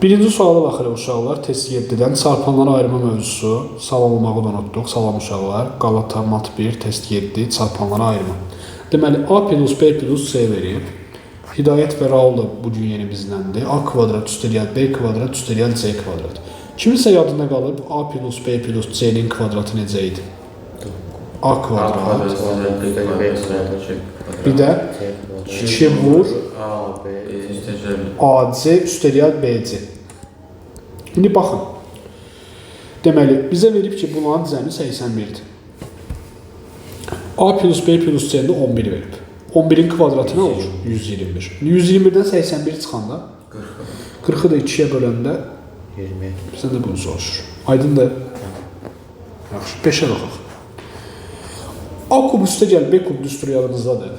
Birinci suala baxırıq uşaqlar. Test 7-dən çarpanlara ayırma mövzusu. Salamlamağı da unutduq. Salam uşaqlar. Qalata mat 1, test 7, çarpanlara ayırma. Deməli, A plus B plus C verib. Hidayət və Raul da bugün yeni bizləndir. A kvadrat üstəgəl B kvadrat üstəgəl C kvadrat. Kiminsə yadında qalıb A plus B plus C-nin kvadratı necə idi? A kvadrat. Bir də 2 vur AC üstəgəl BC. İndi baxın. Deməli, bizə verib ki, bunların cəmi 81-dir. A plus B plus C-də 11 verib. 11-in kvadratı nə olur? 121. 121-dən 81 çıxanda 40-ı da 2-yə böləndə 20. Bizə də bunu soruşur. Aydındır. Yaxşı, 5-ə baxaq. A kub üstəgəl B kub düstur yadınızdadır.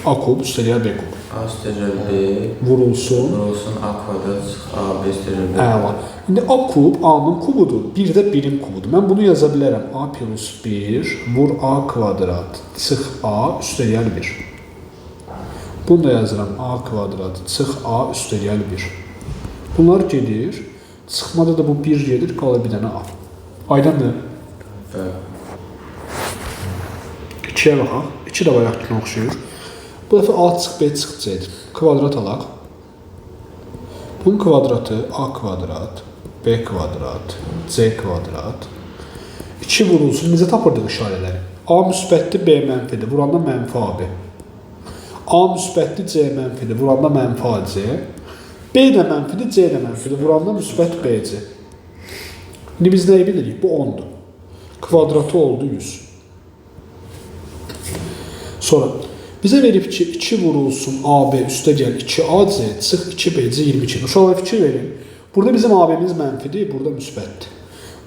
A kub üstəgəl B kub. A üstəgəl B Vurulsun. A kvadrat A B üstəgəl B. Əla. İndi A kub A'nın kubudur. Bir də 1-in kubudur. Mən bunu yaza bilərəm. A plus 1 vur A kvadrat çıx A üstəgəl 1. Bunu da yazıram. A kvadrat çıx A üstəgəl 1. Bunlar gedir. Çıxmada da bu 1 gedir. Qalır bir dənə A. Aydındır. 2-yə baxaq. 2 də bayaqkına oxşuyur. Bu dəfə A çıx B çıx C'dir. Kvadrat alaq. Bunun kvadratı A kvadrat, B kvadrat, C kvadrat. 2 vurulsun. Necə tapırdıq işarələri? A müsbətdir, B mənfidir. Vuranda mənfi AB. A müsbətdir, C mənfidir. Vuranda mənfi AC. B də mənfidir, C də mənfidir. Vuranda müsbət BC. İndi biz nəyi bilirik? Bu 10'dur. Kvadratı oldu 100. Sonra bizə verib ki, 2 vurulsun AB üstəgəl 2AC çıx 2BC 22. Uşaqlar fikir verin. Burada bizim AB'miz mənfidir, burada müsbətdir.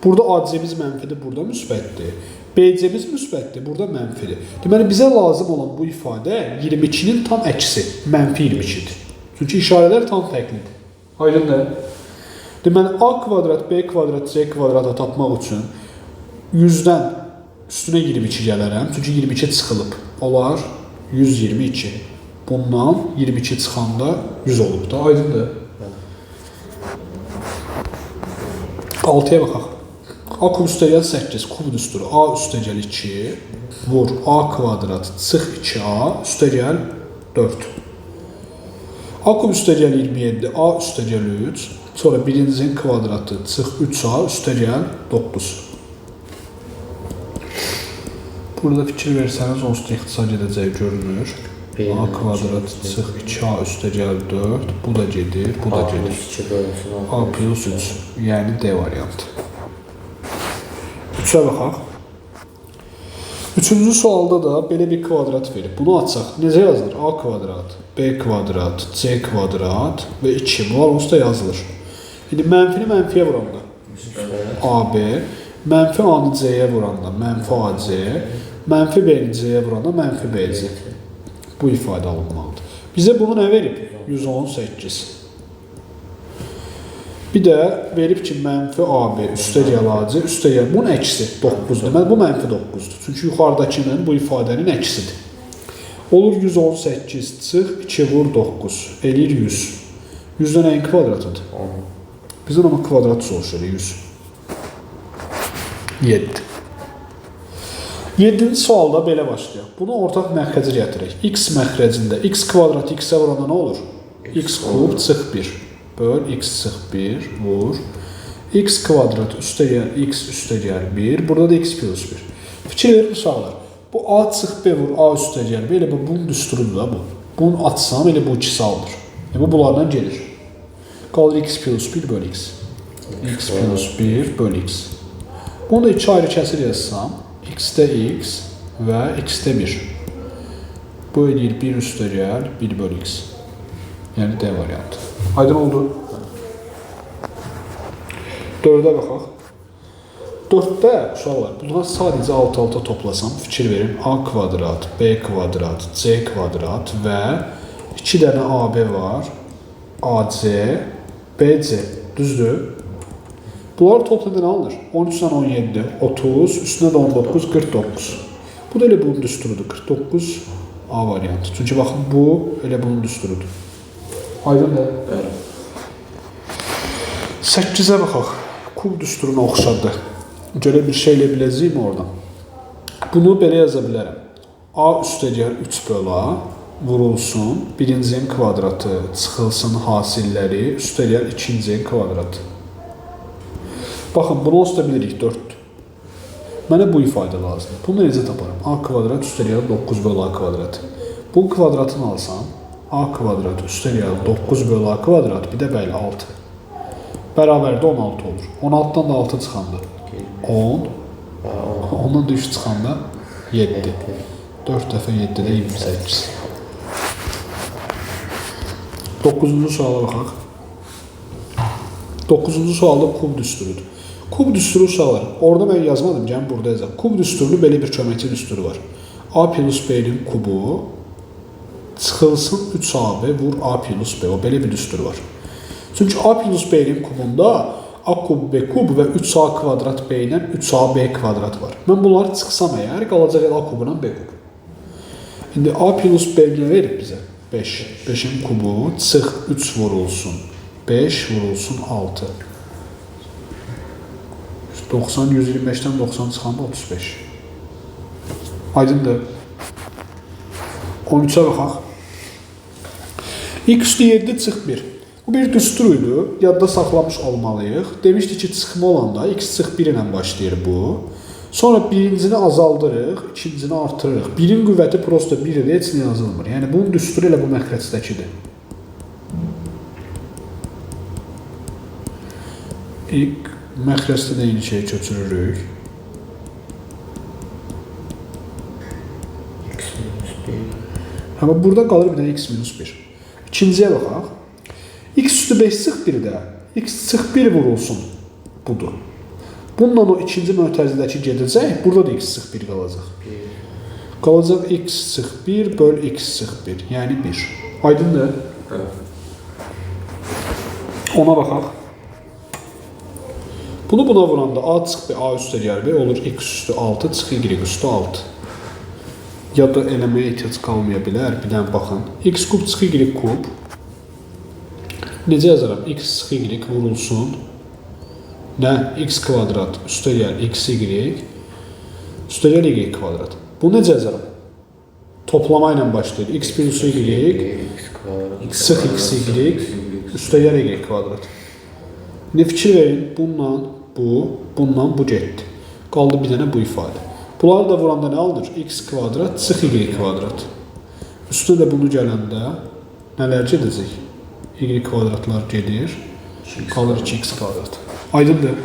Burada AC'miz mənfidir, burada müsbətdir. BC'miz müsbətdir, burada mənfidir. Deməli, bizə lazım olan bu ifadə 22-nin tam əksi, mənfi 22-dir. Çünki işarələr tam fərqlidir. Aydındır. Deməli, A kvadrat, B kvadrat, C kvadrata tapmaq üçün 100-dən üstünə 22 gələrəm. Çünki 22 çıxılıb. Olar 122. Bundan 22 çıxanda 100 olub da. Aydındır. 6-ya baxaq. A kub üstəgəl 8, kub düsturu. A üstəgəl 2, vur A kvadrat, çıx 2A, üstəgəl 4. A kub üstəgəl 27, A üstəgəl 3, sonra birincinin kvadratı, çıx 3A, üstəgəl 9. Burada fikir versəniz, onsuz da ixtisar gedəcək görünür. A kvadrat, çıx 2A, üstəgəl 4, bu da gedir, bu da gedir. A plus 3, yəni D variantı. 3'ə baxaq. Üçüncü sualda da belə bir kvadrat verib. Bunu açsaq, necə yazılır? A kvadrat, B kvadrat, C kvadrat və 2. Bunlar onsuz da yazılır. İndi mənfini mənfiyə vuranda AB, mənfi A-nı C-yə vuranda mənfi AC, mənfi B-ni C-yə vuranda mənfi BC. Bu ifadə alınmalıdır. Bizə bunu nə verib? 118. Bir də verib ki, mənfi AB üstəgəl AC, üstəgəl bunun əksi 9-dur. Deməli, bu mənfi 9-dur. Çünki yuxarıdakının bu ifadənin əksidir. Olur 118 çıx, 2 vur 9, eləyir 100. 100-dən nəyin kvadratıdır? Bizdən amma kvadrat soruşur, 100. 7. 7-ci sualda belə başlayaq. Bunu ortaq məxrəci gətirək. X məxrəcində x kvadrat x-ə vuranda nə olur? X kub çıx 1. Böl x çıx 1, vur. X kvadrat üstəgəl x üstəgəl 1. Burada da x plus 1. Fikir verin uşaqlar. Bu A çıx B vur A üstəgəl B. Elə bunun düsturudur da bu. Bunu atsam elə bu ikisi alır. Bu bunlardan gelir. Qalır x plus 1 böl x. X plus 1 böl x. Bunu da 2 ayrı kəsir yazsam. X'də x və x'də 1. Bu eləyir 1 üstəgəl 1 böl x. Yəni D variantı. Aydın oldu. 4'ə baxaq. 4'də uşaqlar, bunlar sadəcə alt-alta toplasam, fikir verin. A kvadrat, B kvadrat, C kvadrat və 2 dənə AB var. AC, BC. Düzdür? Bunlar toplamda nə alınır? 13'dən 17, 30, üstünə də 19, 49. Bu da elə bunun düsturudur. 49 A variantı. Çünki baxın, bu elə bunun düsturudur. Aydındır. Bəli. 8-ə baxaq. Kub düsturuna oxşadı. Görə bir şey elə biləcəyim oradan. Bunu belə yaza bilərəm. A üstəgəl 3 böl A vurulsun. Birincinin kvadratı çıxılsın hasilləri üstəgəl ikincinin kvadratı. Baxın, bunu onsuz da bilirik 4-dür. Mənə bu ifadə lazımdır. Bunu necə taparım? A kvadrat üstəgəl 9 böl A kvadrat. Bunun kvadratını alsam, A kvadrat üstəgəl 9 böl A kvadrat, bir də bəli 6. Bərabərdə 16 olur. 16-dan da 6 çıxanda 10. Ondan da 3 çıxanda 7. 4 dəfə 7-də 28. 9-cu suala baxaq. 9-cu sualda kub düsturudur. Kub düsturu uşaqlar. Orada mən yazmadım, gəlin burada yazaq. Kub düsturunun belə bir köməkçi düsturu var. A plus B-nin kubu çıxılsın 3AB vur A plus B. O belə bir düstur var. Çünki A plus B-nin kubunda A kub B kub və 3A kvadrat B ilə 3AB kvadrat var. Mən bunları çıxsam əgər, qalacaq A kubuna B kub. İndi A plus B nə verib bizə? 5. 5-in kubu çıx 3 vurulsun. 5 vurulsun 6. 90, 125-dən 90 çıxanda 35. Aydındır. 13-ə baxaq. X üstü 7 çıx 1. Bu bir düsturuydu. Yadda saxlamış olmalıyıq. Demişdik ki, çıxma olanda X çıx 1 ilə başlayır bu. Sonra birincini azaldırıq, ikincini artırırıq. Birin qüvvəti prosto 1-dir, heç nə yazılmır. Yəni, bunun düsturu elə bu məxrəcdəkidir. İlk məxrəcdə də eyni şeyi köçürürük. Amma burada qalır bir dənə x minus 1. İkinciyə baxaq. X üstü 5 çıx 1-də x çıx 1 vurulsun. Budur. Bununla o ikinci mötərizədəki gedəcək. Burada da x çıx 1 qalacaq. Qalacaq x çıx 1 böl x çıx 1. Yəni 1. Aydındır? Ona baxaq. Bunu buna vuranda A çıx B, A üstə gəl B olur x üstü 6 çıx y üstü 6. Ya da eləməyə ehtiyac qalmaya bilər. Bir dənə baxın. X kub çıx y kub. Necə yazaram? X çıx y vurulsun. Nə? X kvadrat üstə gəl x y. Üstə gəl y kvadrat. Bu necə yazaram? Toplama ilə başlayır. X plus y. Çıx x y. Üstə gəl y kvadrat. Ne fikir verin? Bundan bu getdi. Qaldı bir dənə bu ifadə. Bunları da vuranda nə alınır? X kvadrat çıx y kvadrat. Üstünə də bunu gələndə nələr gedəcək? Y kvadratlar gedir. Qalır 2x kvadrat. Aydındır.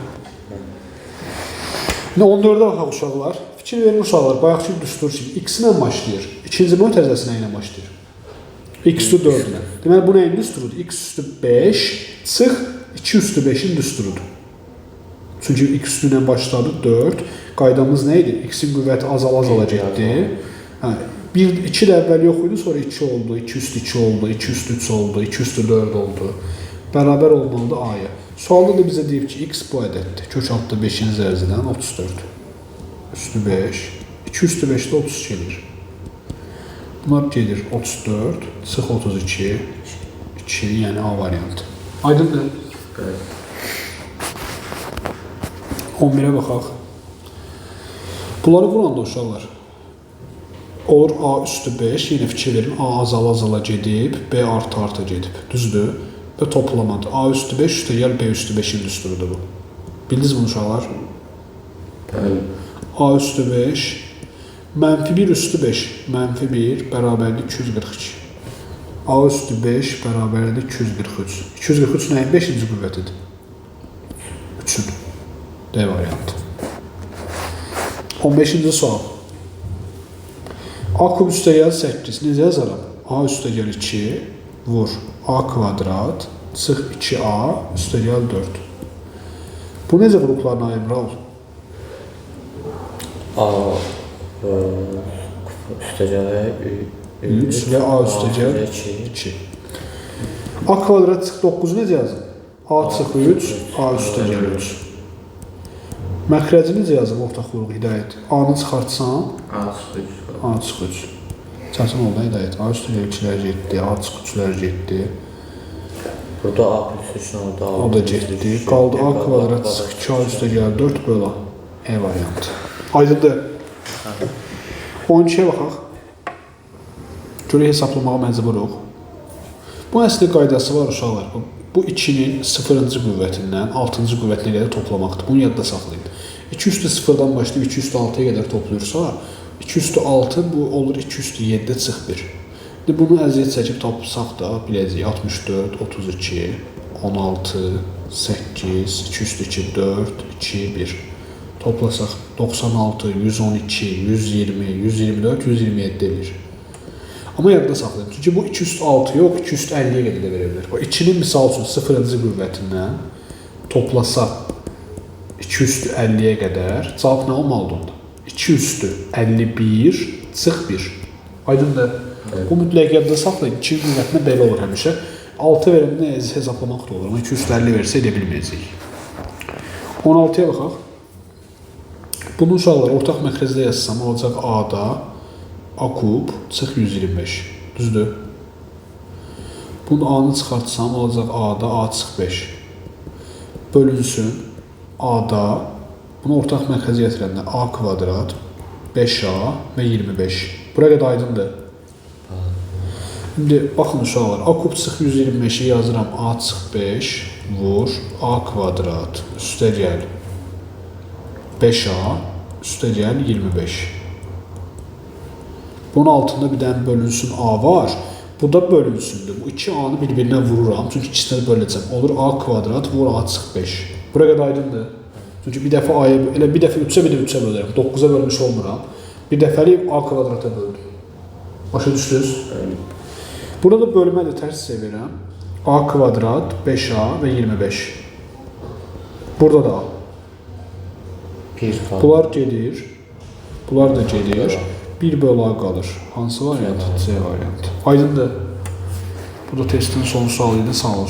14-ə baxaq uşaqlar. Fikir verin uşaqlar. Bayaqçı düstur ki, x ilə başlayır. İkinci mötərizəsi ilə başlayır. X üstü 4 ilə. Deməli, bu nəyin düsturudur? X üstü 5 çıx 2 üstü 5-in düsturudur. Çünki x üstü ilə başladı 4. Qaydamız nə idi? X-in qüvvəti azala getdi. 2 də əvvəl yox idi, sonra 2 oldu, 2 üstü 2 oldu, 2 üstü 3 oldu, 2 üstü 4 oldu. Bərabər olmalıdır A-ya. Sualda da bizə deyib ki, x bu ədəddir. Kök altda 5-in zərzidən 34. Üstü 5. 2 üstü 5-də 32 gedir. Bunlar gedir 34, çıx 32, 2, yəni A variantı. Aydındır? 11-ə baxaq. Bunları vuranda uşaqlar. Olur A üstü 5, yenə fikir verin. A azala gedib, B artı gedib. Düzdür? Və toplamadır. A üstü 5 üstə gəl B üstü 5-in düsturudur bu. Bildiniz bunu uşaqlar? A üstü 5, mənfi 1 üstü 5, mənfi 1 bərabərdir 242. A üstü 5 bərabərdir 243. 243 nəyin 5-ci qüvvətidir? 3-ün. D variantı. 15-ci sual. A kub üstə gəl 8. Necə yazaram? A üstə gəl 2 vur A kvadrat çıx 2A üstə gəl 4. Bu necə qruplarına ayırır ol? A üstə gəl 3 və A üstə gəl 2. A kvadrat çıx 9 necə yazım? A çıx 3, A üstə gəl 3. Məxrəci necə yazım ortaqlılıq hidayət? A-nı çıxartsan A çıx 3. Çətin oldu hidayət. A üstə gəl 2-lər getdi, A çıx 3-lər getdi. Burada A plus 3 orada A O da getdi. Qaldı A kvadrat sıx 2A üstə gəl 4 bölə E variantı. Aydındır. 12-yə baxaq. Görə hesablamağa məcburuq. Bu əslində qaydası var uşaqlar. Bu 2-nin 0-cı qüvvətindən 6-cı qüvvətinə qədər toplamaqdır. Bunu yadda saxlayın. 2 üstü 0-dan başlayıb 2 üstü 6-ya qədər toplayırsa, 2 üstü 6 bu olur 2 üstü 7 çıx 1. İndi bunu əziyyət çəkib tapsaq da biləcəyik 64, 32, 16, 8, 2 üstü 2, 4, 2, 1. Toplasaq 96, 112, 120, 124, 127 edir. Amma yadda saxlayın. Çünki bu 2 üstü 6 yox, 2 üstü 50-yə qədər də verə bilər. 2-nin misal üçün 0-cı qüvvətindən toplasaq 2 üstü 50-yə qədər cavab nə olmalıdır onda? 2 üstü 51 çıx 1. Aydındır. Bu mütləq yadda saxlayın. 2 qüvvətinə belə olur həmişə. 6 verəndə hesablamaq da olur. Amma 2 üstü 50 versə edə bilməyəcəyik. 16-ya baxaq. Bunu uşaqlar ortaq məxrəcdə yazsam olacaq A-da A kub çıx 125. Düzdür? Bunu A-nı çıxartsam olacaq A-da A çıx 5. Bölünsün A-da bunu ortaq mərkəzə gətirəndə A kvadrat 5A və 25. Bura qədər aydındır. Şimdi baxın uşaqlar, A kub çıx 125-i yazıram A çıx 5 vur A kvadrat üstə gəl 5A üstə gəl 25. Bunun altında bir dənə bölünsün A var. Bu da bölünsündür. Bu 2 A-nı bir-birinə vururam. Çünki ikisini böləcəm. Olur A kvadrat vur A çıx 5. Bura qədər aydındır. Çünki bir dəfə A-ya, elə bir dəfə 3-ə bir də 3-ə bölürəm. 9-a bölmüş olmuram. Bir dəfəlik A kvadrata böldüm. Başa düşdünüz? Burada da bölmədir, tərs çevirəm. A kvadrat 5A və 25. Burada da A. Bunlar gedir. Bunlar da gedir. 1 bölü A qalır. Hansı variant? C variantı. Aydındır. Bu da testin son sualı idi. Sağ olun.